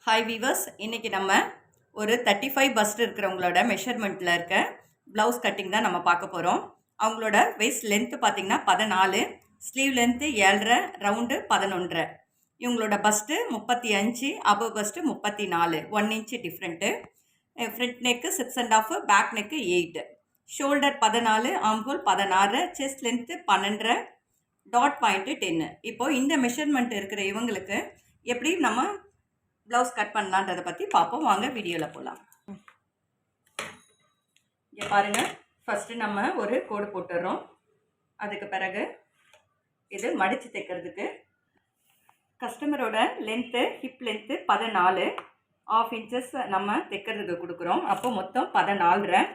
Hi viewers, இன்றைக்கி நம்ம ஒரு 35 பஸ்ட் இருக்கிறவங்களோட மெஷர்மெண்ட்டில் இருக்க ப்ளவுஸ் கட்டிங் தான் நம்ம பார்க்க போகிறோம். அவங்களோட வெயிஸ்ட் லென்த்து பார்த்திங்கன்னா 14, ஸ்லீவ் லென்த்து 7.5, ரவுண்டு 11. இவங்களோட bust 35, above bust 34, 1 inch different. Front neck 6.5, back neck 8, shoulder 14, armhole 16, chest length 12, dot point 10. இப்போது இந்த மெஷர்மெண்ட் இருக்கிற இவங்களுக்கு எப்படி நம்ம ப்ளவுஸ் கட் பண்ணலான்றதை பற்றி பார்ப்போம். வாங்க வீடியோவில் போகலாம். இங்கே பாருங்கள், ஃபஸ்ட்டு நம்ம ஒரு கோடு போட்டுடுறோம். அதுக்கு பிறகு இது மடித்து தைக்கிறதுக்கு கஸ்டமரோட லென்த்து, ஹிப் லென்த்து 14, 1/2 இன்ச்சஸ் நம்ம தைக்கிறதுக்கு கொடுக்குறோம். அப்போ மொத்தம் 14.5.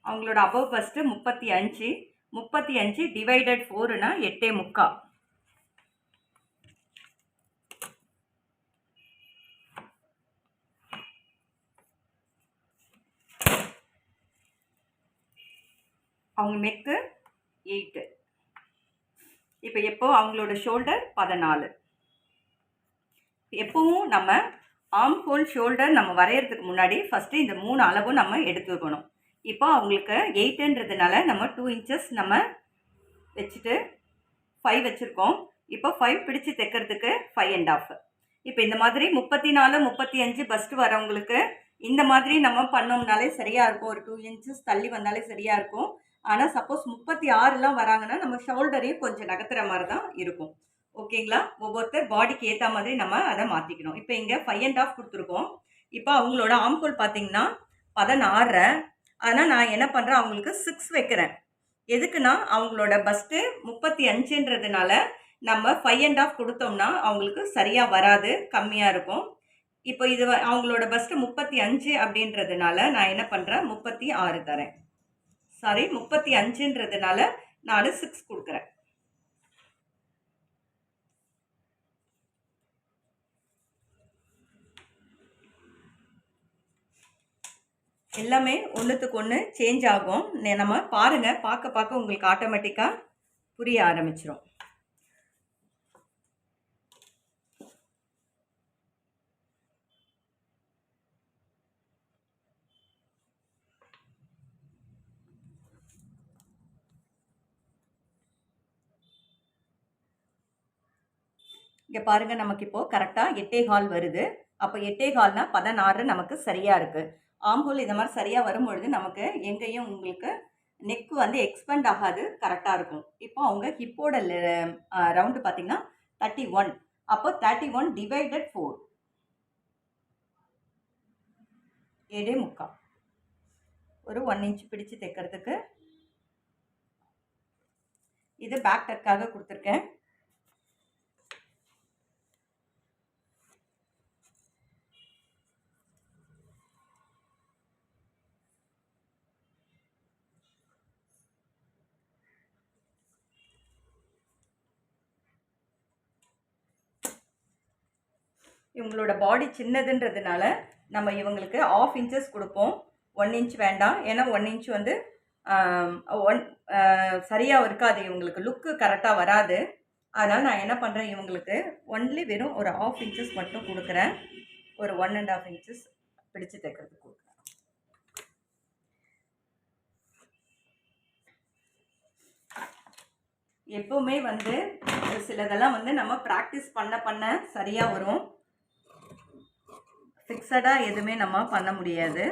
அவங்களோட அபவ் பஸ்ட்டு 35 டிவைடட் 4னா 8.75. அவங்க நெக்கு 8. இப்போ அவங்களோட ஷோல்டர் 14. எப்பவும் நம்ம ஆர்ம் ஹோல் ஷோல்டர் நம்ம வரைகிறதுக்கு முன்னாடி ஃபஸ்ட்டு இந்த 3 அளவும் நம்ம எடுத்துக்கணும். இப்போ அவங்களுக்கு 8ன்றதுனால நம்ம 2 இன்ச்சஸ் நம்ம வச்சுட்டு 5 வச்சுருக்கோம். இப்போ 5 பிடிச்சி தைக்கிறதுக்கு 5.5. இப்போ இந்த மாதிரி 34, 35 பஸ்ட்டு வரவங்களுக்கு இந்த மாதிரி நம்ம பண்ணோம்னாலே சரியாக இருக்கும். ஒரு 2 இன்ச்சஸ் தள்ளி வந்தாலே சரியாக இருக்கும். ஆனால் சப்போஸ் 36லாம் வராங்கன்னா நம்ம ஷோல்டரையும் கொஞ்சம் நகர்த்துற மாதிரி தான் இருக்கும். ஓகேங்களா? ஒவ்வொருத்தர் பாடிக்கு ஏற்ற மாதிரி நம்ம அதை மாற்றிக்கணும். இப்போ இங்கே 5.5 கொடுத்துருக்கோம். இப்போ அவங்களோட ஆம்ஹோல் பார்த்தீங்கன்னா 16. ஆனால் நான் என்ன பண்ணுறேன், அவங்களுக்கு 6 வைக்கிறேன். எதுக்குன்னா அவங்களோட பஸ்ட்டு 35ன்றதுனால நம்ம 5.5 கொடுத்தோம்னா அவங்களுக்கு சரியாக வராது, கம்மியாக இருக்கும். இப்போ இது அவங்களோட பஸ்ட்டு 35 அப்படின்றதுனால நான் என்ன பண்ணுறேன், 36 தரேன். சாரி, 35ன்றதுனால நான் 6 கொடுக்குறேன். எல்லாமே ஒன்றுத்துக்கு ஒன்று சேஞ்ச் ஆகும். நம்ம பாருங்கள், பார்க்க உங்களுக்கு ஆட்டோமேட்டிக்காக புரிய ஆரம்பிச்சிடும். இங்கே பாருங்கள், நமக்கு இப்போது கரெக்டாக 8.25 வருது. அப்போ 8.25னா 16 நமக்கு சரியாக இருக்குது. ஆம்ஹோல் இந்த மாதிரி சரியாக வரும்பொழுது நமக்கு எங்கேயும் உங்களுக்கு நெக்கு வந்து எக்ஸ்பெண்ட் ஆகாது, கரெக்டாக இருக்கும். இப்போ அவங்க ஹிப்போட ரவுண்டு பார்த்திங்கன்னா 31. அப்போ 31 டிவைடட் 4, 7.75. ஒரு 1 இன்ச் பிடிச்சு தைக்கிறதுக்கு இது பேக் டக்காக கொடுத்துருக்கேன். இவங்களோட பாடி சின்னதுன்றதுனால நம்ம இவங்களுக்கு 1/2 இன்ச்சஸ் கொடுப்போம். 1 இன்ச் வேண்டாம். ஏன்னா 1 இன்ச் வந்து சரியாக இருக்காது, இவங்களுக்கு லுக்கு கரெக்டாக வராது. அதனால் நான் என்ன பண்ணுறேன், இவங்களுக்கு ஒன்லி வெறும் ஒரு 1/2 இன்ச்சஸ் மட்டும் கொடுக்குறேன். ஒரு 1.5 இன்ச்சஸ் பிடிச்சு தைக்கிறதுக்கு கொடுக்குறேன். எப்போவுமே வந்து சிலதெல்லாம் வந்து நம்ம ப்ராக்டிஸ் பண்ண சரியாக வரும். ஃபிக்ஸடாக எதுவுமே நம்ம பண்ண முடியாது.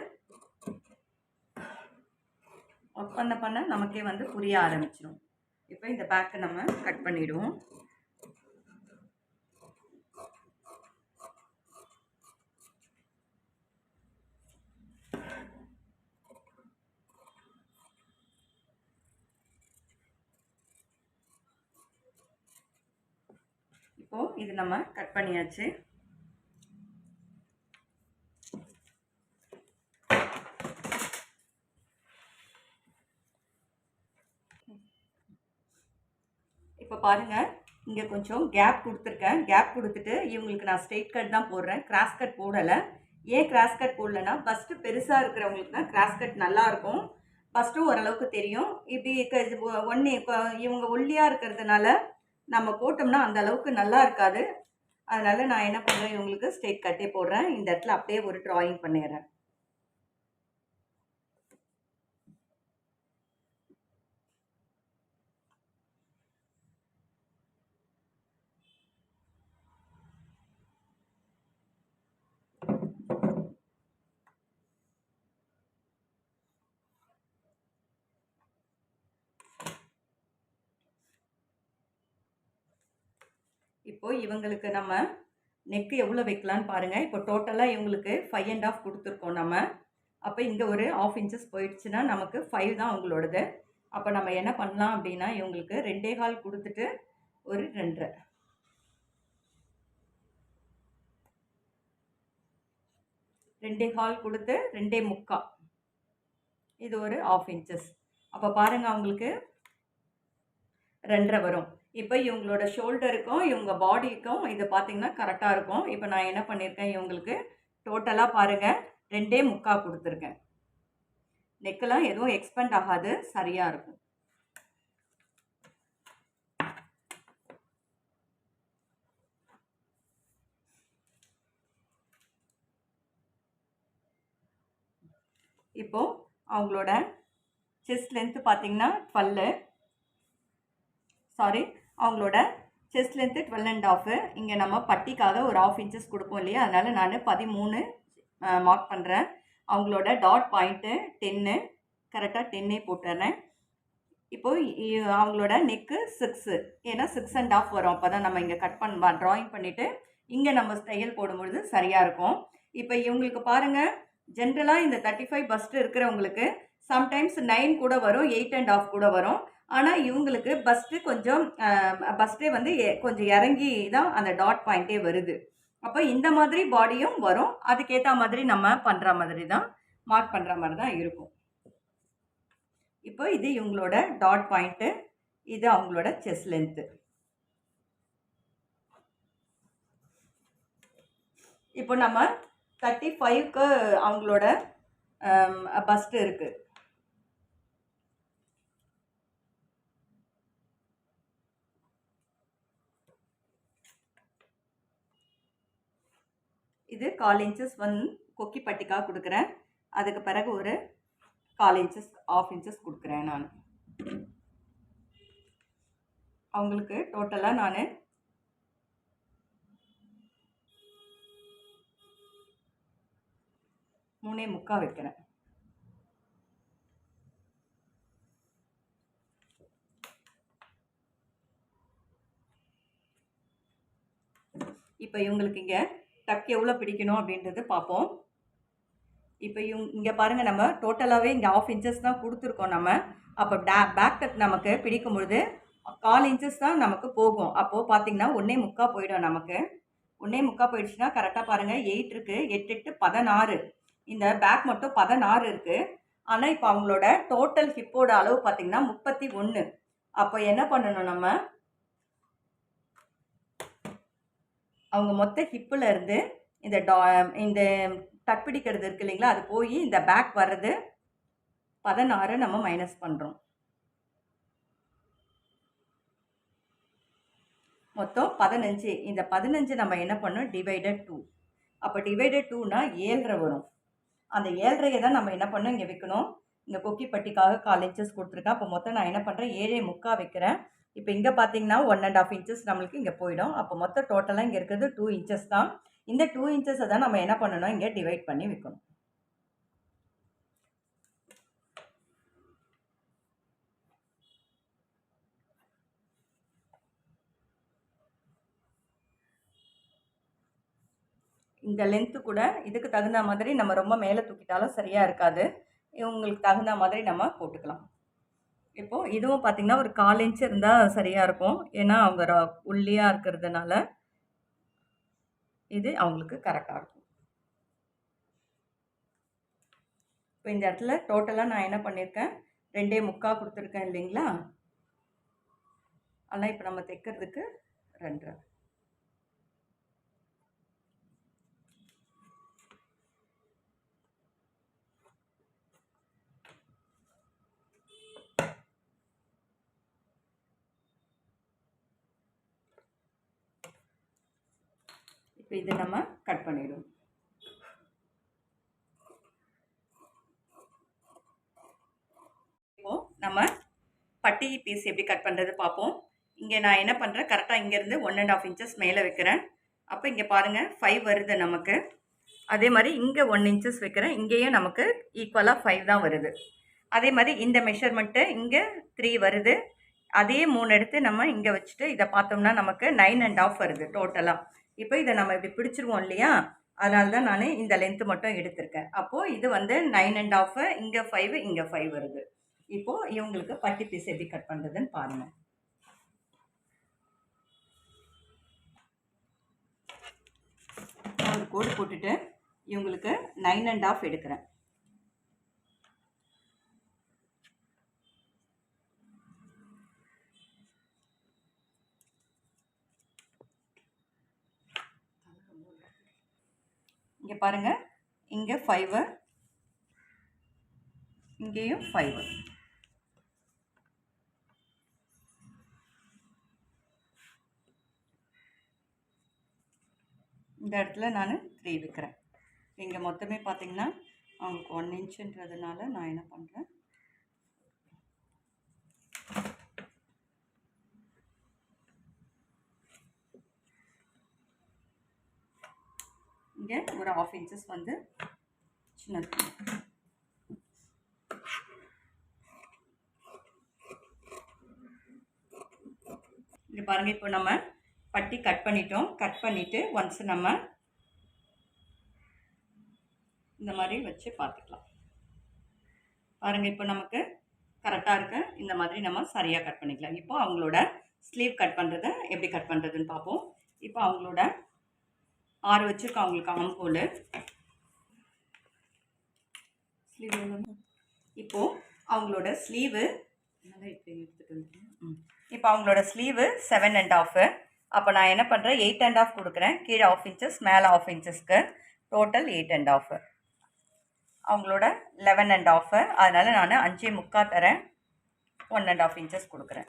ஒர்க் பண்ண நமக்கே வந்து புரிய ஆரம்பிச்சிடும். இப்போ இந்த பேக்கை நம்ம கட் பண்ணிவிடுவோம். இப்போது இது நம்ம கட் பண்ணியாச்சு. இப்போ பாருங்கள், இங்கே கொஞ்சம் கேப் கொடுத்துருக்கேன். கேப் கொடுத்துட்டு இவங்களுக்கு நான் ஸ்ட்ரெயிட் கட் தான் போடுறேன், கிராஸ் கட் போடலை. ஏன் கிராஸ் கட் போடலைன்னா பஸ்ட்டு பெருசாக இருக்கிறவங்களுக்கு தான் கிராஸ் கட் நல்லாயிருக்கும். பஸ்ட்டும் ஓரளவுக்கு தெரியும். இப்படி ஒன்று இவங்க ஒல்லியாக இருக்கிறதுனால நம்ம போட்டோம்னா அந்த அளவுக்கு நல்லா இருக்காது. அதனால நான் என்ன பண்ணுறேன், இவங்களுக்கு ஸ்ட்ரெயிட் கட்டே போடுறேன். இந்த இடத்துல அப்படியே ஒரு ட்ராயிங் பண்ணிடுறேன். இப்போ இவங்களுக்கு நம்ம நெக் எவ்வளோ வைக்கலான்னு பாருங்கள். இப்போ டோட்டலாக இவங்களுக்கு 5 1/2 கொடுத்துருக்கோம் நம்ம. அப்போ இங்கே ஒரு 1/2 இன்ச்சஸ் போயிடுச்சுன்னா நமக்கு 5 தான் அவங்களோடது. அப்போ நம்ம என்ன பண்ணலாம் அப்படின்னா, இவங்களுக்கு 2 1/4 கொடுத்துட்டு ஒரு 2 1/2 2 1/4 கொடுத்து 2 1/4 இது ஒரு 1/2 இன்ச்சஸ். அப்போ பாருங்க அவங்களுக்கு 2 1/2 வரும். இப்போ இவங்களோட ஷோல்டருக்கும் இவங்க பாடிக்கும் இது பார்த்தீங்கன்னா கரெக்டாக இருக்கும். இப்போ நான் என்ன பண்ணியிருக்கேன், இவங்களுக்கு டோட்டலாக பாருங்கள் 2 1/4 கொடுத்துருக்கேன். நெக்கெல்லாம் எதுவும் எக்ஸ்பெண்ட் ஆகாது, சரியாக இருக்கும். இப்போ அவங்களோட செஸ்ட் லென்த்து பார்த்தீங்கன்னா 12 சாரி அவங்களோட செஸ்ட் லென்த்து 12 1/2. இங்கே நம்ம பட்டிக்காக ஒரு 1/2 இன்ச்சஸ் கொடுப்போம் இல்லையா, அதனால் நான் 13 மார்க் பண்ணுறேன். அவங்களோட டாட் பாயிண்ட்டு 10 கரெக்டாக 10 போட்டுறேன். இப்போது அவங்களோட நெக்கு 6 ஏன்னா 6 1/2 வரும். அப்போ தான் நம்ம இங்கே கட் ட்ராயிங் பண்ணிவிட்டு இங்கே நம்ம தையல் போடும்பொழுது சரியாக இருக்கும். இப்போ இவங்களுக்கு பாருங்கள், ஜென்ரலாக இந்த 35 பஸ்ட் இருக்கிறவங்களுக்கு சம்டைம்ஸ் 9 கூட வரும், 8 1/2 கூட வரும். ஆனால் இவங்களுக்கு பஸ்ட்டே வந்து கொஞ்சம் இறங்கி தான் அந்த டாட் பாயிண்ட்டே வருது. அப்போ இந்த மாதிரி பாடியும் வரும். அதுக்கேற்ற மாதிரி நம்ம பண்ணுற மாதிரி தான், மார்க் பண்ணுற மாதிரி தான் இருக்கும். இப்போ இது இவங்களோட டாட் பாயிண்ட்டு, இது அவங்களோட செஸ்ட் லென்த்து. இப்போ நம்ம 35க்கு அவங்களோட பஸ்ட் இருக்கு. இது 1/4 இன்ச்சஸ் கொக்கி பட்டிக்காக கொடுக்குறேன். அதுக்கு பிறகு ஒரு 1/4 இன்ச்சஸ் 1/2 இன்ச்சஸ் கொடுக்குறேன் நான். அவங்களுக்கு டோட்டலாக நான் 3 1/4 வைக்கிறேன். இப்போ இவங்களுக்கு இங்கே டக் எவ்வளோ பிடிக்கணும் அப்படின்றது பார்ப்போம். இப்போ இங்கே பாருங்கள், நம்ம டோட்டலாகவே இங்கே 1/2 இன்ச்சஸ் தான் கொடுத்துருக்கோம் நம்ம. அப்போ பேக் டக் நமக்கு பிடிக்கும் பொழுது 1/4 இன்ச்சஸ் தான் நமக்கு போகும். அப்போது பார்த்தீங்கன்னா 1 1/4 போயிடும் நமக்கு. 1 1/4 போயிடுச்சுன்னா கரெக்டாக பாருங்கள், 8 இருக்குது, 8 8 16. இந்த பேக் மட்டும் 16 இருக்குது. ஆனால் இப்போ அவங்களோட டோட்டல் ஹிப்போட அளவு பார்த்தீங்கன்னா 31. அப்போ என்ன பண்ணணும் நம்ம, அவங்க மொத்த ஹிப்பில் இருந்து இந்த டக் பிடிக்கிறது இருக்கு இல்லைங்களா, அது போய் இந்த பேக் வர்றது 16 நம்ம மைனஸ் பண்ணுறோம். மொத்தம் 15. இந்த 15 நம்ம என்ன பண்ணோம், டிவைடட் 2. அப்போ டிவைடட் 2னா 7.5 வரும். அந்த 7.5 தான் நம்ம என்ன பண்ணோம், இங்கே வைக்கணும். இந்த கொக்கி பட்டிக்காக 1/4 இன்ச்சஸ் கொடுத்துருக்கேன். அப்போ மொத்தம் நான் என்ன பண்ணுறேன், 7 1/4 வைக்கிறேன். இப்போ இங்கே பார்த்தீங்கன்னா 1 1/2 இன்ச்சஸ் நம்மளுக்கு இங்கே போயிடும். அப்போ மொத்தம் டோட்டலாக இங்கே இருக்கிறது 2 இன்ச்சஸ் தான். இந்த 2 இன்ச்சஸை தான் நம்ம என்ன பண்ணணும், இங்கே டிவைட் பண்ணி வைக்கணும். இந்த லென்த்து கூட இதுக்கு தகுந்த மாதிரி நம்ம ரொம்ப மேலே தூக்கிட்டாலும் சரியாக இருக்காது. இவங்களுக்கு தகுந்த மாதிரி நம்ம போட்டுக்கலாம். இப்போது இதுவும் பார்த்திங்கன்னா ஒரு 1/4 இன்ச் இருந்தால் சரியாக இருக்கும். ஏன்னா அவங்க ஒல்லியாக இருக்கிறதுனால இது அவங்களுக்கு கரெக்டாக இருக்கும். இப்போ இந்த இடத்துல டோட்டலாக நான் என்ன பண்ணியிருக்கேன், 2 1/4 கொடுத்துருக்கேன் இல்லைங்களா. ஆனால் இப்போ நம்ம தைக்கிறதுக்கு 2 1/2. இது நம்ம கட் பண்ணிடுவோம். இப்போது நம்ம பட்டி பீஸ் எப்படி கட் பண்ணுறது பார்ப்போம். இங்கே நான் என்ன பண்ணுறேன், கரெக்டாக இங்கேருந்து 1.5 இன்ச்சஸ் மேலே வைக்கிறேன். அப்போ இங்கே பாருங்கள் 5 வருது நமக்கு. அதே மாதிரி இங்கே 1 இன்ச்சஸ் வைக்கிறேன், இங்கேயும் நமக்கு ஈக்குவலாக 5 தான் வருது. அதே மாதிரி இந்த மெஷர்மெண்ட்டு இங்கே 3 வருது. அதே 3 எடுத்து நம்ம இங்கே வச்சுட்டு இதை பார்த்தோம்னா நமக்கு 9.5 வருது டோட்டலாக. இப்போ இதை நம்ம இப்படி பிடிச்சிருவோம் இல்லையா, அதனால தான் நான் இந்த லென்த்து மட்டும் எடுத்திருக்கேன். அப்போது இது வந்து 9.5, இங்கே 5, இங்கே 5 வருது. இப்போது இவங்களுக்கு பட்டி பீஸ் எப்படி கட் பண்ணுறதுன்னு பாருங்கள். ஒரு கோடு போட்டுட்டு இவங்களுக்கு 9.5 எடுக்கிறேன். இங்கே பாருங்கள், இங்கே 5, இங்கேயும் 5. இந்த இடத்துல நான் 3 வைக்கிறேன். இங்கே மொத்தமே பார்த்தீங்கன்னா அவங்களுக்கு 1 இன்ச்சுன்றதுனால நான் என்ன பண்ணுறேன், இங்கே ஒரு 1/2 இன்ச்சஸ் வந்து சின்னது. இங்கே பாருங்கள், இப்போ நம்ம பட்டி கட் பண்ணிட்டோம். கட் பண்ணிவிட்டு ஒன்ஸ் நம்ம இந்த மாதிரி வச்சு பார்த்துக்கலாம். பாருங்கள், இப்போ நமக்கு கரெக்டாக இருக்கு. இந்த மாதிரி நம்ம சரியாக கட் பண்ணிக்கலாம். இப்போ அவங்களோட ஸ்லீவ் கட் பண்ணுறதை எப்படி கட் பண்ணுறதுன்னு பார்ப்போம். இப்போ அவங்களோட 6 வச்சுருக்கோம் அவங்களுக்கு ஆம்ஹோலு. இப்போது அவங்களோட ஸ்லீவு இப்போ அவங்களோட ஸ்லீவு 7.5. அப்போ நான் என்ன பண்ணுறேன், 8.5 கொடுக்குறேன். கீழே 1/2 இன்ச்சஸ், மேலே 1/2 இன்ச்சஸ்க்கு டோட்டல் 8.5. அவங்களோட 11.5, அதனால் நான் 5.75 தரேன். 1.5 இன்ச்சஸ் கொடுக்குறேன்.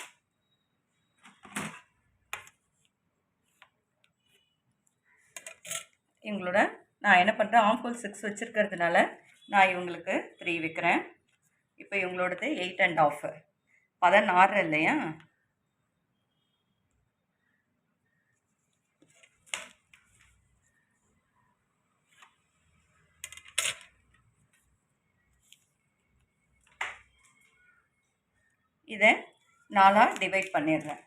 இவங்களோட நான் என்ன பண்ணுறேன், ஆம்ஹோல் 6 வச்சுருக்கிறதுனால நான் இவங்களுக்கு 3 வைக்கிறேன். இப்போ இவங்களோடது 8.5, 16 இல்லையா. இதை 4ஆக டிவைட் பண்ணிடுறேன்.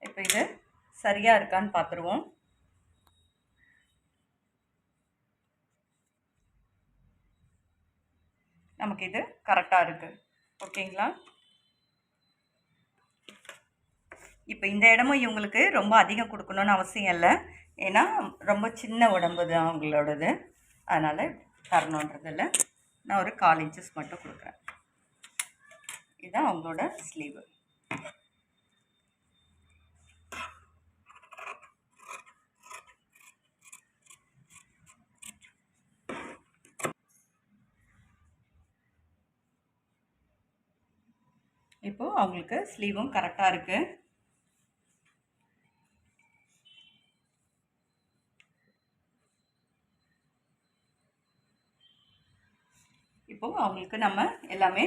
இப்போ இது சரியாக இருக்கான்னு பார்த்துருவோம். நமக்கு இது கரெக்டாக இருக்குது. ஓகேங்களா. இப்போ இந்த இடமும் இவங்களுக்கு ரொம்ப அதிகம் கொடுக்கணுன்னு அவசியம் இல்லை. ஏன்னா ரொம்ப சின்ன உடம்பு தான் அவங்களோடது, அதனால் தரணுன்றதில்ல. நான் ஒரு 1/4 இன்ச்சஸ் மட்டும் கொடுக்குறேன். இதுதான் அவங்களோட ஸ்லீவு. இப்போது அவங்களுக்கு ஸ்லீவும் கரெக்டாக இருக்குது. இப்போது அவங்களுக்கு நம்ம எல்லாமே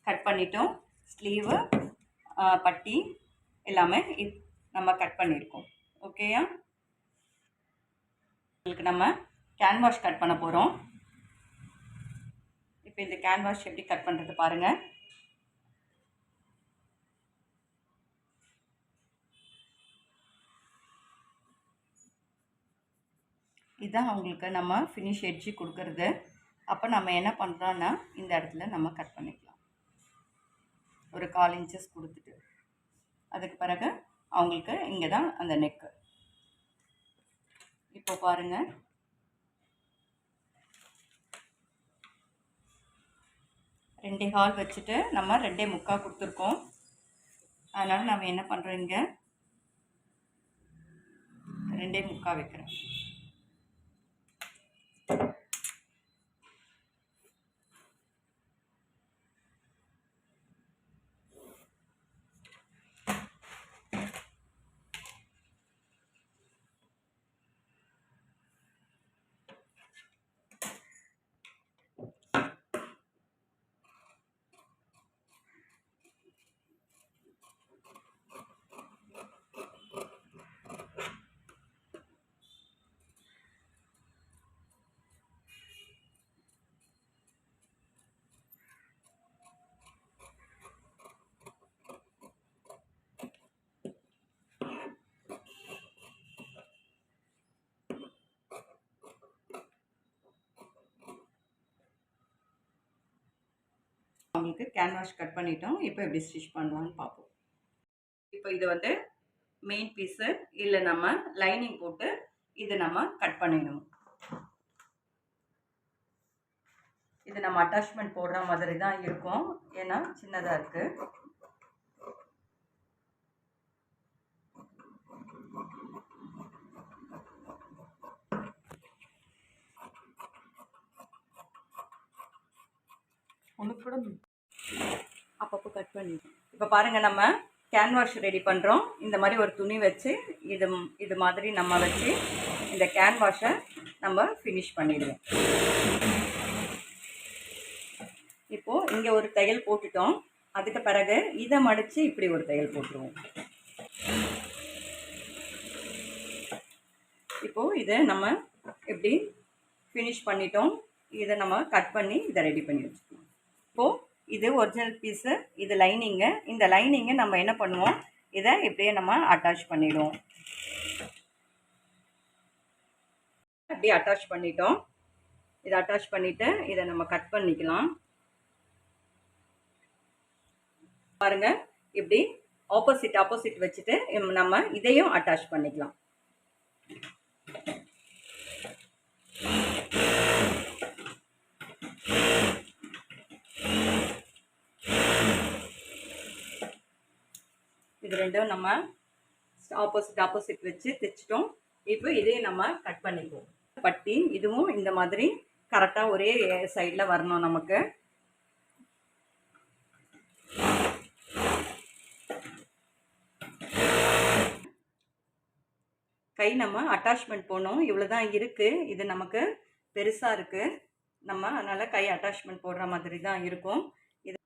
கட் பண்ணிட்டோம். ஸ்லீவு, பட்டி எல்லாமே நம்ம கட் பண்ணியிருக்கோம். ஓகேயா. உங்களுக்கு நம்ம கேன்வாஷ் கட் பண்ண போகிறோம். இப்போ இந்த கேன்வாஷ் எப்படி கட் பண்ணுறது பாருங்கள். இதுதான் அவங்களுக்கு நம்ம ஃபினிஷ் எட்ஜி கொடுக்கறது. அப்போ நம்ம என்ன பண்ணுறோன்னா இந்த இடத்துல நம்ம கட் பண்ணிக்கலாம். ஒரு 1/4 இன்ச்சஸ் கொடுத்துட்டு அதுக்கு பிறகு அவங்களுக்கு இங்கே தான் அந்த நெக்கு. இப்போ பாருங்கள், ரெண்டே கால் வச்சுட்டு நம்ம 2.75 கொடுத்துருக்கோம். அதனால் நம்ம என்ன பண்ணுறோம், இங்கே 2.75 வைக்கிறேன். உங்களுக்கு கேன்வாஷ் கட் பண்ணிட்டோம். இப்போ எப்படி ஸ்டிச் பண்ணலான்னு பார்ப்போம். இப்போ இது வந்து மெயின் பீஸு, இல்லை நம்ம லைனிங் போட்டு இது நம்ம கட் பண்ணிடணும். இது நம்ம அட்டாச்மெண்ட் போடுற மாதிரி தான் இருக்கும், ஏன்னா சின்னதாக இருக்குது. ஒன்று கூட அப்பப்போ கட் பண்ணி இப்போ பாருங்கள், நம்ம கேன்வாஷ் ரெடி பண்ணுறோம். இந்த மாதிரி ஒரு துணி வச்சு இது மாதிரி நம்ம வச்சு இந்த கேன்வாஷை நம்ம ஃபினிஷ் பண்ணிடுவோம். இப்போது இங்கே ஒரு தையல் போட்டுட்டோம். அதுக்கு பிறகு இதை மடித்து இப்படி ஒரு தையல் போட்டுருவோம். இப்போது இதை நம்ம எப்படி ஃபினிஷ் பண்ணிட்டோம். இதை நம்ம கட் பண்ணி இதை ரெடி பண்ணி வச்சுக்கணும். இப்போது இது ஒரிஜினல் பீஸு, இது லைனிங்கு. இந்த லைனிங்கை நம்ம என்ன பண்ணுவோம், இதை இப்படியே நம்ம அட்டாச் பண்ணிவிடுவோம். அப்படியே அட்டாச் பண்ணிட்டோம். இதை அட்டாச் பண்ணிவிட்டு இதை நம்ம கட் பண்ணிக்கலாம். பாருங்கள், இப்படி ஆப்போசிட் வச்சுட்டு நம்ம இதையும் அட்டாச் பண்ணிக்கலாம். இது ரெண்டும் நம்ம ஆப்போசிட் வச்சு தைச்சிட்டோம். இப்போ இதையும் நம்ம கட் பண்ணிக்குவோம். பட்டி இதுவும் இந்த மாதிரி கரெக்டாக ஒரே சைடில் வரணும். நமக்கு கை நம்ம அட்டாச்மெண்ட் போடணும். இவ்வளோ தான் இருக்குது. இது நமக்கு பெருசாக இருக்குது. நம்ம அதனால் கை அட்டாச்மெண்ட் போடுற மாதிரி தான் இருக்கும். இது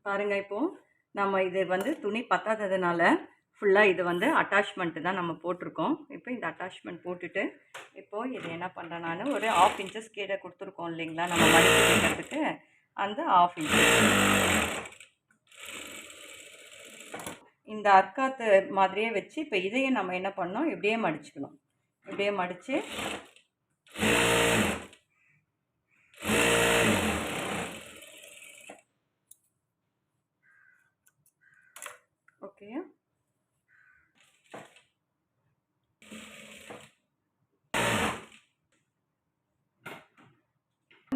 பாருங்கள், இப்போது நம்ம இது வந்து துணி பத்தாததுனால ஃபுல்லாக இது வந்து அட்டாச்மெண்ட்டு தான் நம்ம போட்டிருக்கோம். இப்போ இந்த அட்டாச்மெண்ட் போட்டுட்டு இப்போது இது என்ன பண்ணுறேன், நான் ஒரு 1/2 இன்ச்சஸ் கீழே கொடுத்துருக்கோம் இல்லைங்களா நம்ம மடித்து வைக்கிறதுக்கு, அந்த 1/2 இன்ச் இந்த அர்க்காத்து மாதிரியே வச்சு இப்போ இதையும் நம்ம என்ன பண்ணோம், இப்படியே மடிச்சுக்கணும். இப்படியே மடித்து ஓகே.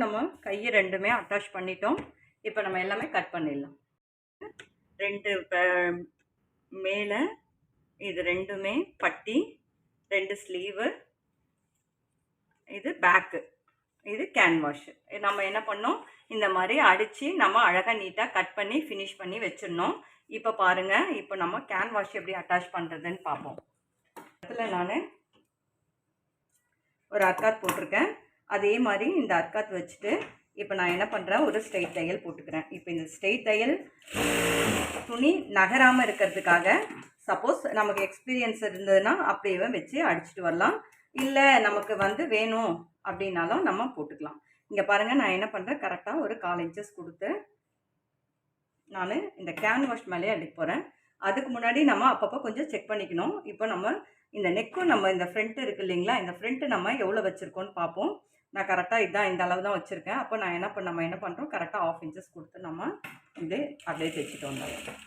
நம்ம கையை ரெண்டுமே அட்டாச் பண்ணிட்டோம். இப்போ நம்ம எல்லாமே கட் பண்ணிடலாம். 2 மேலே இது ரெண்டுமே பட்டி, 2 ஸ்லீவு, இது பேக்கு, இது கேன்வாஷு. நம்ம என்ன பண்ணோம், இந்த மாதிரி அடித்து நம்ம அழகாக நீட்டாக கட் பண்ணி ஃபினிஷ் பண்ணி வச்சிடணும். இப்போ பாருங்கள், இப்போ நம்ம கேன்வாஷ் எப்படி அட்டாச் பண்ணுறதுன்னு பார்ப்போம். அதில் நான் ஒரு அர்க்காத் போட்டிருக்கேன். அதே மாதிரி இந்த அர்க்காத் வச்சுட்டு இப்போ நான் என்ன பண்ணுறேன், ஒரு ஸ்ட்ரெயிட் தையல் போட்டுக்கிறேன். இப்போ இந்த ஸ்ட்ரெயிட் தையல் துணி நகராமல் இருக்கிறதுக்காக, சப்போஸ் நமக்கு எக்ஸ்பீரியன்ஸ் இருந்ததுன்னா அப்படியே வச்சு அடிச்சுட்டு வரலாம். இல்லை நமக்கு வந்து வேணும் அப்படின்னாலும் நம்ம போட்டுக்கலாம். இங்கே பாருங்கள், நான் என்ன பண்ணுறேன், கரெக்டாக ஒரு 1/4 இன்ச்சஸ் கொடுத்து நான் இந்த கேன்வாஷ் மேலே அடிக்க போகிறேன். அதுக்கு முன்னாடி நம்ம அப்பப்போ கொஞ்சம் செக் பண்ணிக்கணும். இப்போ நம்ம இந்த நெக்கும் நம்ம இந்த ஃப்ரண்ட்டு இருக்குது இல்லைங்களா, இந்த ஃப்ரண்ட்டு நம்ம எவ்வளோ வச்சுருக்கோன்னு பார்ப்போம். நான் கரெக்டாக இதுதான் இந்த அளவு தான் வச்சுருக்கேன். அப்போ நான் நம்ம என்ன பண்ணுறோம், கரெக்டாக 1/2 இன்ச்சஸ் கொடுத்து நம்ம இது அப்படியே தைச்சிட்டு வந்தோம்.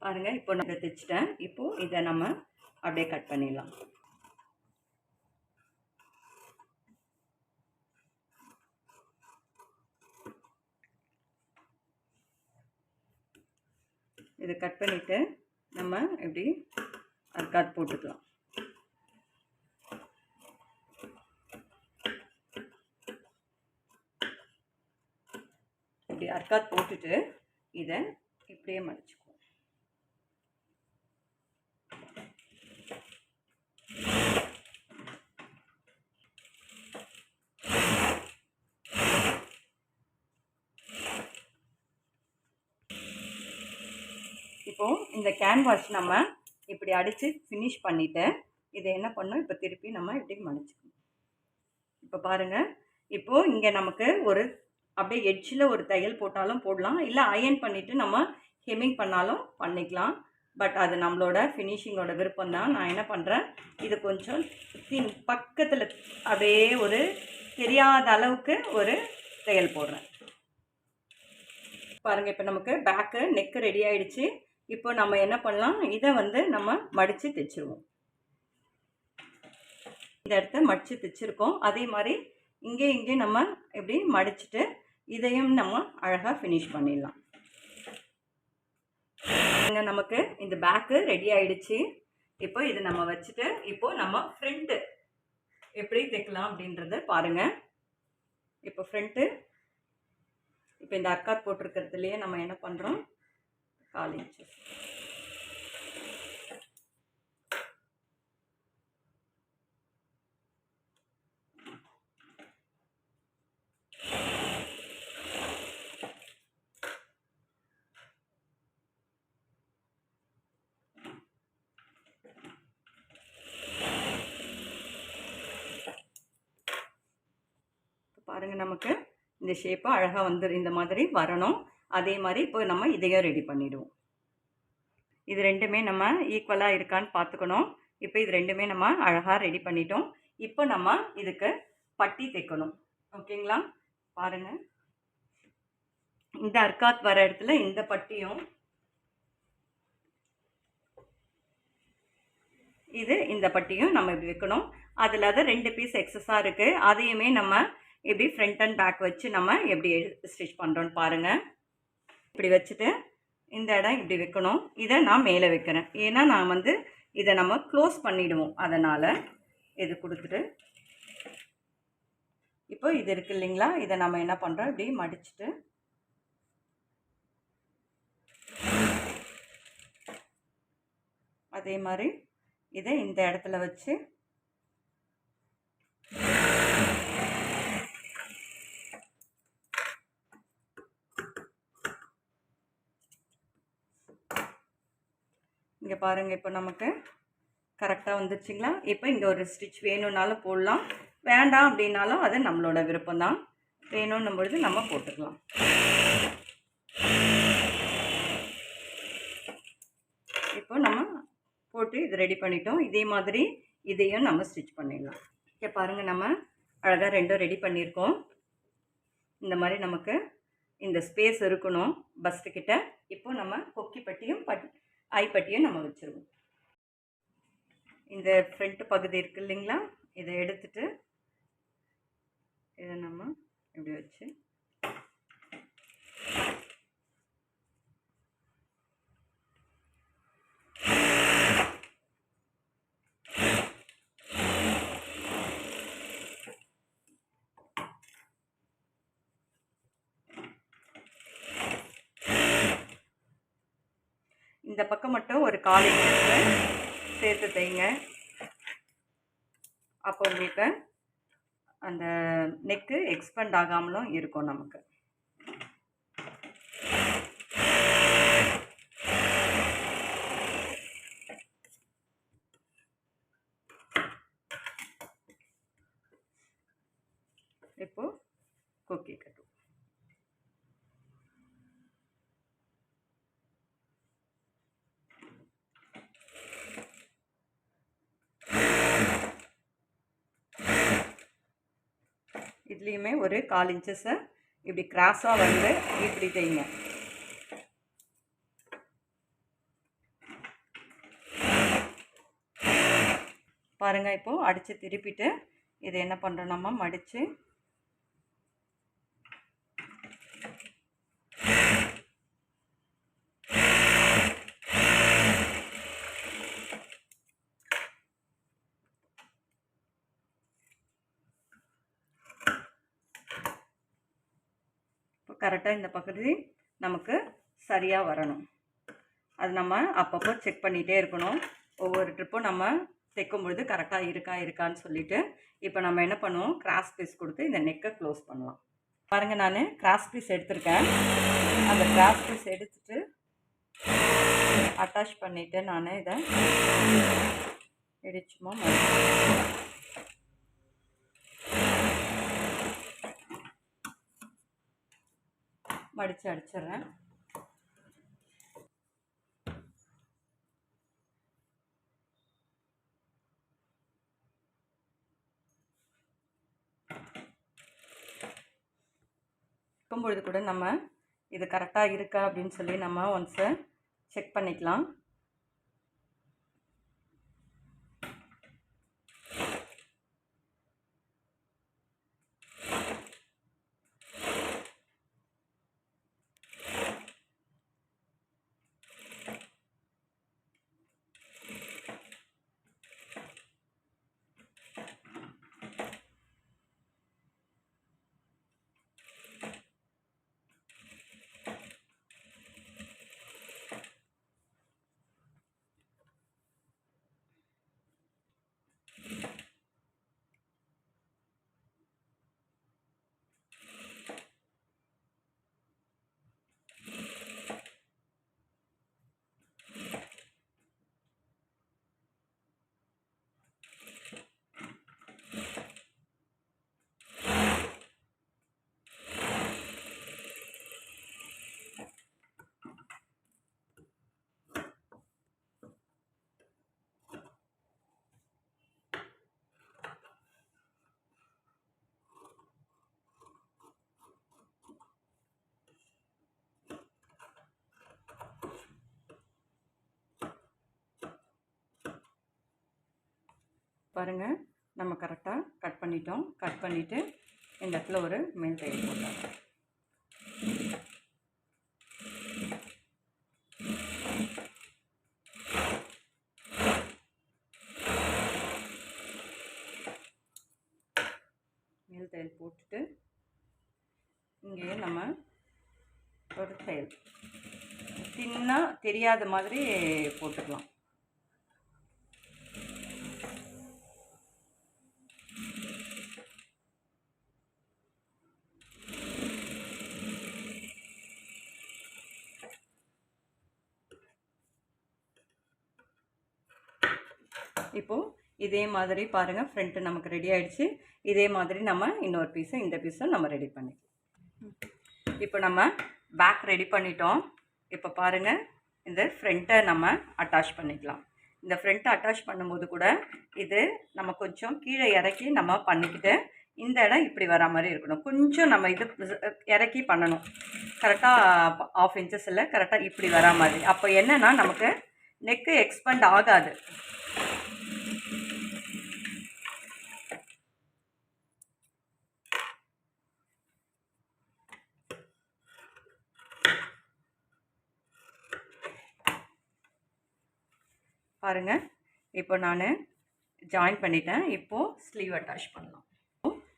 பாருங்கள், இப்போ நான் தைச்சிட்டேன். இப்போது இதை நம்ம அப்படியே கட் பண்ணிடலாம். இதை கட் பண்ணிவிட்டு நம்ம இப்படி அர்க்காத் போட்டுக்கலாம். இப்படி அர்க்காத் போட்டுட்டு இதை இப்படியே மடிச்சுக்குவோம். இப்போது இந்த கேன்வாஷ் நம்ம இப்படி அடித்து ஃபினிஷ் பண்ணிவிட்டு இதை என்ன பண்ணோம், இப்போ திருப்பி நம்ம இப்படி மடிச்சுக்கணும். இப்போ பாருங்கள், இப்போது இங்கே நமக்கு ஒரு அப்படியே எட்ஜில் ஒரு தையல் போட்டாலும் போடலாம், இல்லை அயன் பண்ணிவிட்டு நம்ம ஹெம்மிங் பண்ணாலும் பண்ணிக்கலாம். பட் அது நம்மளோட ஃபினிஷிங்கோட விருப்பம் தான். நான் என்ன பண்ணுறேன், இது கொஞ்சம் பக்கத்தில் அப்படியே ஒரு தெரியாத அளவுக்கு ஒரு தையல் போடுறேன். பாருங்கள், இப்போ நமக்கு பேக்கு நெக்கு ரெடி ஆகிடுச்சு. இப்போ நம்ம என்ன பண்ணலாம், இதை நம்ம மடித்து தைச்சிருவோம். இந்த இடத்த மடித்து தைச்சிருக்கோம். அதே மாதிரி இங்கே நம்ம இப்படி மடிச்சுட்டு இதையும் நம்ம அழகாக ஃபினிஷ் பண்ணிடலாம். நமக்கு இந்த பேக்கு ரெடி ஆகிடுச்சு. இப்போ இதை நம்ம வச்சுட்டு இப்போ நம்ம ஃப்ரண்ட்டு எப்படி தைக்கலாம் அப்படின்றத பாருங்கள். இப்போ ஃப்ரண்ட்டு இப்போ இந்த அர்க்காத் போட்டிருக்கிறதுலையே நம்ம என்ன பண்ணுறோம், 4 இன்ச்சஸ் பாருங்கள். நமக்கு இந்த ஷேப்பு அழகாக இந்த மாதிரி வரணும். அதே மாதிரி இப்போ நம்ம இதையும் ரெடி பண்ணிவிடுவோம். இது ரெண்டுமே நம்ம ஈக்குவலாக இருக்கான்னு பார்த்துக்கணும். இப்போ இது ரெண்டுமே நம்ம அழகாக ரெடி பண்ணிட்டோம். இப்போ நம்ம இதுக்கு பட்டி தைக்கணும். ஓகேங்களா? பாருங்கள், இந்த அர்க்காத் வர இடத்துல இந்த பட்டியும் இந்த பட்டியும் நம்ம இப்படி வைக்கணும். அதில் அது 2 பீஸ் எக்ஸஸாக இருக்குது. அதையுமே நம்ம இப்படி ஃப்ரண்ட் அண்ட் பேக் வச்சு நம்ம எப்படி ஸ்டிச் பண்ணுறோன்னு பாருங்கள். இப்படி வச்சுட்டு இந்த இடம் இப்படி வைக்கணும். இதை நான் மேலே வைக்கிறேன், ஏன்னா நான் இதை நம்ம க்ளோஸ் பண்ணிவிடுவோம். அதனால் இது கொடுத்துட்டு இப்போ இது இருக்குது இல்லைங்களா, இதை நம்ம என்ன பண்ணுறோம், இப்படி மடிச்சுட்டு அதே மாதிரி இதை இந்த இடத்துல வச்சு இங்கே பாருங்கள். இப்போ நமக்கு கரெக்டாக வந்துருச்சுங்களா? இப்போ இங்கே ஒரு ஸ்டிச் வேணும்னாலும் போடலாம், வேண்டாம் அப்படின்னாலும் அது நம்மளோட விருப்பம்தான். வேணும்னும் பொழுது நம்ம போட்டுக்கலாம். இப்போ நம்ம போட்டு இது ரெடி பண்ணிட்டோம். இதே மாதிரி இதையும் நம்ம ஸ்டிச் பண்ணிடலாம். இங்கே பாருங்கள், நம்ம அழகாக ரெண்டும் ரெடி பண்ணியிருக்கோம். இந்த மாதிரி நமக்கு இந்த ஸ்பேஸ் இருக்கணும் பஸ்ட்டுக்கிட்ட. இப்போ நம்ம கொக்கி பட்டியும் ஐப்பட்டியும் நம்ம வச்சுருவோம். இந்த ஃப்ரண்ட் பகுதி இருக்குது இல்லைங்களா, இதை எடுத்துட்டு இதை நம்ம இப்படி வச்சு இந்த பக்கம் மட்டும் ஒரு 1/4 இன்ச் சேர்த்து தைங்க. அப்போ உங்களுக்கு அந்த நெக்கு எக்ஸ்பெண்ட் ஆகாமலும் இருக்கும் நமக்கு. இப்போ கொக்கி கட்டு. இதுலேயுமே ஒரு 1/4 இன்ச்சஸை இப்படி கிராஸாக இப்படி தைங்க. பாருங்கள், இப்போது அடித்து திருப்பிட்டு இதை என்ன பண்ணுறோம், நம்ம மடித்து கரெக்டாக இந்த பகுதி நமக்கு சரியாக வரணும். அது நம்ம அப்பப்போ செக் பண்ணிகிட்டே இருக்கணும். ஒவ்வொரு ட்ரிப்பும் நம்ம தைக்கும் பொழுது கரெக்டாக இருக்கான்னு சொல்லிவிட்டு இப்போ நம்ம என்ன பண்ணுவோம், கிராஸ் பீஸ் கொடுத்து இந்த நெக்கை க்ளோஸ் பண்ணலாம். பாருங்கள், நான் கிராஸ் பீஸ் எடுத்திருக்கேன். அந்த கிராஸ் பீஸ் எடுத்துட்டு அட்டாச் பண்ணிவிட்டு நான் இதை இடிச்சுமா மடித்து அடிச்சிடுறேன். இருக்கும்பொழுது கூட நம்ம இது கரெக்டாக இருக்கா அப்படின்னு சொல்லி நம்ம ஒன்ஸு செக் பண்ணிக்கலாம். பாருங்கள், நம்ம கரெக்டாக கட் பண்ணிட்டோம். கட் பண்ணிவிட்டு இந்த இடத்துல ஒரு மேல் தையல் போடலாம். மேல் தையல் போட்டுட்டு இங்கேயே நம்ம ஒரு தையல் தின்னாக தெரியாத மாதிரி போட்டுக்கலாம். இப்போது இதே மாதிரி பாருங்கள், ஃப்ரண்ட்டு நமக்கு ரெடி ஆகிடுச்சு. இதே மாதிரி நம்ம இன்னொரு பீஸும் இந்த பீஸும் நம்ம ரெடி பண்ணிக்கலாம். இப்போ நம்ம பேக் ரெடி பண்ணிட்டோம். இப்போ பாருங்கள், இந்த ஃப்ரண்ட்டை நம்ம அட்டாச் பண்ணிக்கலாம். இந்த ஃப்ரண்ட்டை அட்டாச் பண்ணும்போது கூட இது நம்ம கொஞ்சம் கீழே இறக்கி நம்ம பண்ணிக்கிட்டு இந்த இடம் இப்படி வரா மாதிரி இருக்கணும். கொஞ்சம் நம்ம இது இறக்கி பண்ணணும். கரெக்டாக 1/2 இன்ச்சஸ் இல்லை, கரெக்டாக இப்படி வரா மாதிரி. அப்போ என்னென்னா நமக்கு நெக்கு எக்ஸ்பெண்ட் ஆகாது. பாருங்கள், இப்போ நான் ஜாயின் பண்ணிட்டேன். இப்போது ஸ்லீவ் அட்டாச் பண்ணலாம்.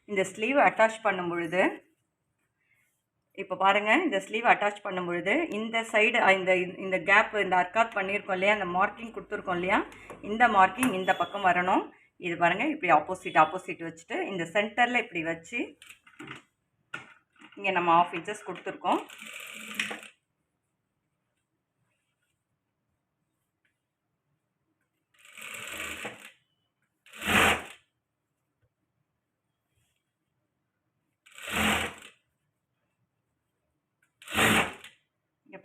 இந்த ஸ்லீவ் அட்டாச் பண்ணும் பொழுது இப்போ பாருங்கள், இந்த ஸ்லீவ் அட்டாச் பண்ணும் பொழுது இந்த சைடு இந்த கேப் இந்த அர்க்காத் பண்ணியிருக்கோம் இல்லையா, அந்த மார்க்கிங் கொடுத்துருக்கோம் இல்லையா, இந்த மார்க்கிங் இந்த பக்கம் வரணும். இது பாருங்கள், இப்படி ஆப்போசிட் வச்சுட்டு இந்த சென்டரில் இப்படி வச்சு இங்கே நம்ம 1/2 இன்ச்சஸ் கொடுத்துருக்கோம்.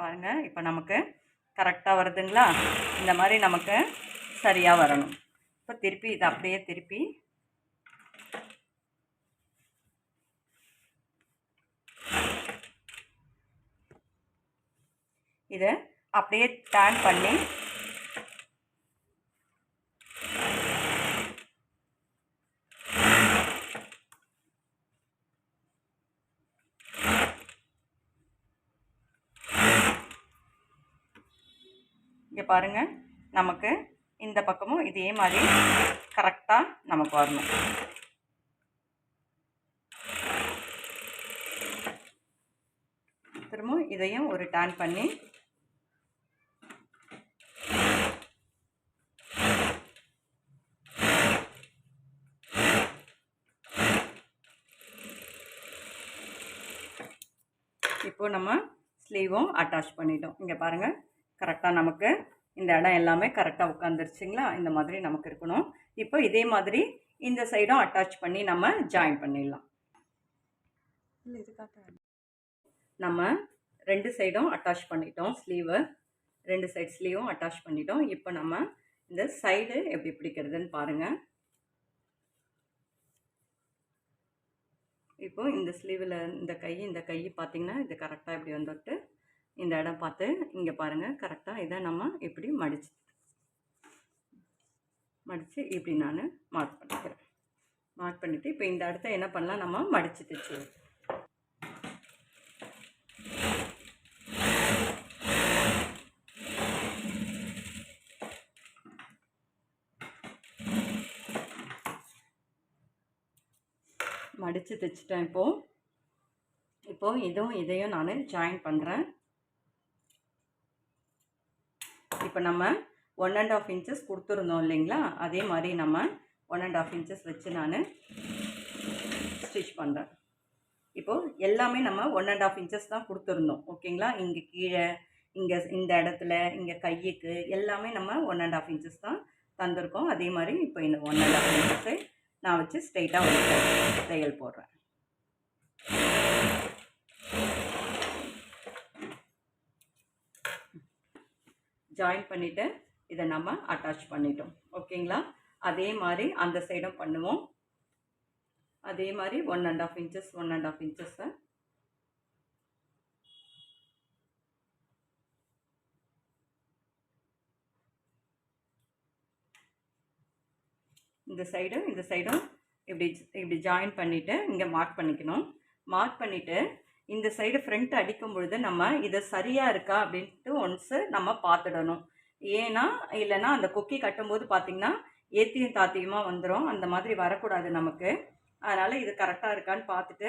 பாருங்கள், இப்போ நமக்கு கரெக்டாக வருதுங்களா? இந்த மாதிரி நமக்கு சரியாக வரணும். இப்போ திருப்பி இதை அப்படியே திருப்பி இதை அப்படியே டர்ன் பண்ணி இங்கே பாருங்கள், நமக்கு இந்த பக்கமும் இதே மாதிரி கரெக்டாக நமக்கு வரணும். திரும்ப இதையும் ஒரு டர்ன் பண்ணி இப்போ நம்ம ஸ்லீவும் அட்டாச் பண்ணிட்டோம். இங்கே பாருங்கள், கரெக்டாக நமக்கு இந்த இடம் எல்லாமே கரெக்டாக உட்காந்துருச்சுங்களா? இந்த மாதிரி நமக்கு இருக்கணும். இப்போ இதே மாதிரி இந்த சைடும் அட்டாச் பண்ணி நம்ம ஜாயின் பண்ணிடலாம். நம்ம 2 சைடும் அட்டாச் பண்ணிட்டோம். ஸ்லீவு 2 சைட் ஸ்லீவும் அட்டாச் பண்ணிட்டோம். இப்போ நம்ம இந்த சைடு எப்படி பிடிக்கிறதுன்னு பாருங்கள். இப்போ இந்த ஸ்லீவில் இந்த கை பார்த்தீங்கன்னா இது கரெக்டாக இப்படி வந்துட்டு இந்த இடம் பார்த்து இங்கே பாருங்கள் கரெக்டாக இதை நம்ம இப்படி மடித்து இப்படி நான் மார்க் பண்ணிக்கிறேன். மார்க் பண்ணிவிட்டு இப்போ இந்த இடத்த என்ன பண்ணலாம், நம்ம மடித்து தைச்சு மடித்து தைச்சிட்டேன். இப்போ இதையும் நான் ஜாயின் பண்ணுறேன். இப்போ நம்ம 1.5 inches கொடுத்துருந்தோம் இல்லைங்களா, அதே மாதிரி நம்ம 1.5 inches வச்சு நான் ஸ்டிச் பண்ணுறேன். இப்போது எல்லாமே நம்ம 1.5 inches தான் கொடுத்துருந்தோம் ஓகேங்களா. இங்கே கீழே இங்கே இந்த இடத்துல இங்கே கையுக்கு எல்லாமே நம்ம 1.5 inches தான் தந்திருக்கோம். அதே மாதிரி இப்போ இந்த 1.5 inches நான் வச்சு ஸ்ட்ரெயிட்டாக ஒரு தையல் போடுறேன். ஜாயின் பண்ணிவிட்டு இதை நம்ம அட்டாச் பண்ணிட்டோம் ஓகேங்களா. அதே மாதிரி அந்த சைடும் பண்ணுவோம். அதே மாதிரி 1.5 inches 1.5 inches இந்த சைடும் இப்படி ஜாயின் பண்ணிவிட்டு இங்கே மார்க் பண்ணிக்கணும். மார்க் பண்ணிவிட்டு இந்த சைடு ஃப்ரண்ட் அடிக்கும் பொழுது நம்ம இது சரியாக இருக்கா அப்படின்ட்டு ஒன்ஸு நம்ம பார்த்துடணும். ஏன்னா இல்லைன்னா அந்த கொக்கி கட்டும்போது பார்த்திங்கன்னா ஏத்தியும் தாத்தியுமா வந்துடும். அந்த மாதிரி வரக்கூடாது நமக்கு. அதனால் இது கரெக்டாக இருக்கான்னு பார்த்துட்டு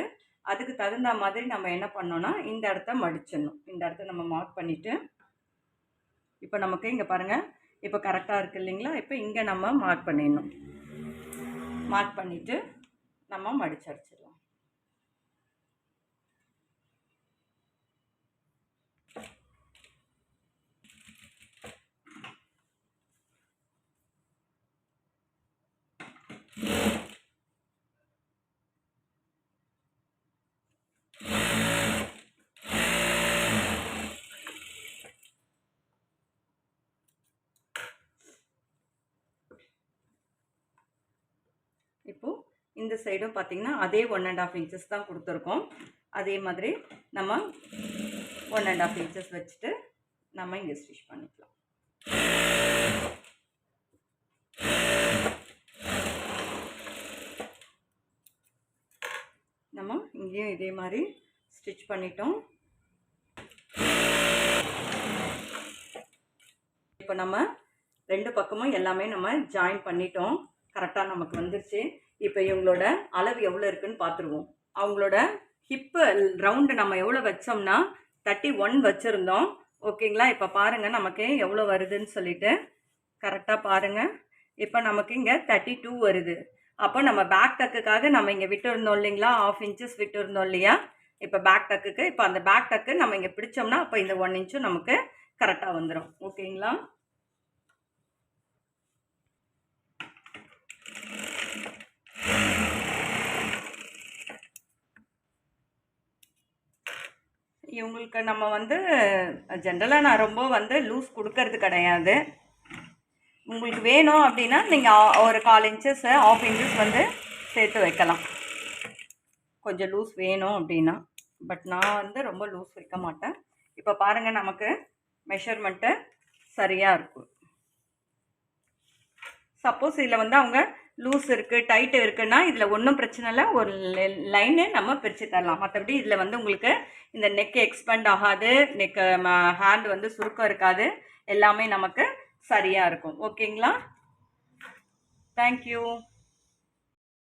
அதுக்கு தகுந்த மாதிரி நம்ம என்ன பண்ணோன்னா இந்த இடத்த மடிச்சிடணும். இந்த இடத்த நம்ம மார்க் பண்ணிவிட்டு இப்போ நமக்கு இங்கே பாருங்கள் இப்போ கரெக்டாக இருக்குது இல்லைங்களா. இப்போ இங்கே நம்ம மார்க் பண்ணிடணும். மார்க் பண்ணிவிட்டு நம்ம மடிச்சடிச்சிடலாம். இப்போது இந்த சைடும் பார்த்திங்கன்னா அதே 1.5 inches தான் கொடுத்துருக்கோம். அதே மாதிரி நம்ம 1.5 inches வச்சுட்டு நம்ம இங்கே ஸ்டிச் பண்ணிக்கலாம். நம்ம இங்கேயும் இதே மாதிரி ஸ்டிச் பண்ணிட்டோம். இப்போ நம்ம 2 பக்கமும் எல்லாமே நம்ம ஜாயின் பண்ணிட்டோம். கரெக்டாக நமக்கு வந்துருச்சு. இப்போ இவங்களோட அளவு எவ்வளோ இருக்குதுன்னு பார்த்துருவோம். அவங்களோட ஹிப்பு ரவுண்டு நம்ம எவ்வளோ வச்சோம்னா 31 வச்சுருந்தோம் ஓகேங்களா. இப்போ பாருங்கள் நமக்கு எவ்வளோ வருதுன்னு சொல்லிட்டு கரெக்டாக பாருங்கள். இப்போ நமக்கு இங்கே 32 வருது. அப்போ நம்ம பேக் டக்குக்காக நம்ம இங்கே விட்டுருந்தோம் இல்லைங்களா, 1/2 inches விட்டுருந்தோம் இல்லையா. இப்போ பேக் டக்குக்கு இப்போ அந்த பேக் டக்கு நம்ம இங்கே பிடிச்சோம்னா அப்போ இந்த 1 inch நமக்கு கரெக்டாக வந்துடும் ஓகேங்களா. இவங்களுக்கு நம்ம ஜென்ரலாக நான் ரொம்ப லூஸ் கொடுக்கறது கிடையாது. உங்களுக்கு வேணும் அப்படின்னா நீங்கள் ஒரு 1/4 inches 1/2 inches சேர்த்து வைக்கலாம், கொஞ்சம் லூஸ் வேணும் அப்படின்னா. பட் நான் ரொம்ப லூஸ் வைக்க மாட்டேன். இப்போ பாருங்கள் நமக்கு மெஷர்மெண்ட்டு சரியாக இருக்கும். சப்போஸ் இதில் அவங்க லூஸ் இருக்குது டைட்டு இருக்குன்னா இதில் ஒன்றும் பிரச்சனை இல்லை, ஒரு லைனு நம்ம பிரித்து தரலாம். மற்றபடி இதில் உங்களுக்கு இந்த நெக்கு எக்ஸ்பெண்ட் ஆகாது, நெக்கு ஹேண்ட் சுருக்கம் இருக்காது, எல்லாமே நமக்கு சரியாக இருக்கும் ஓகேங்களா. தேங்க்யூ.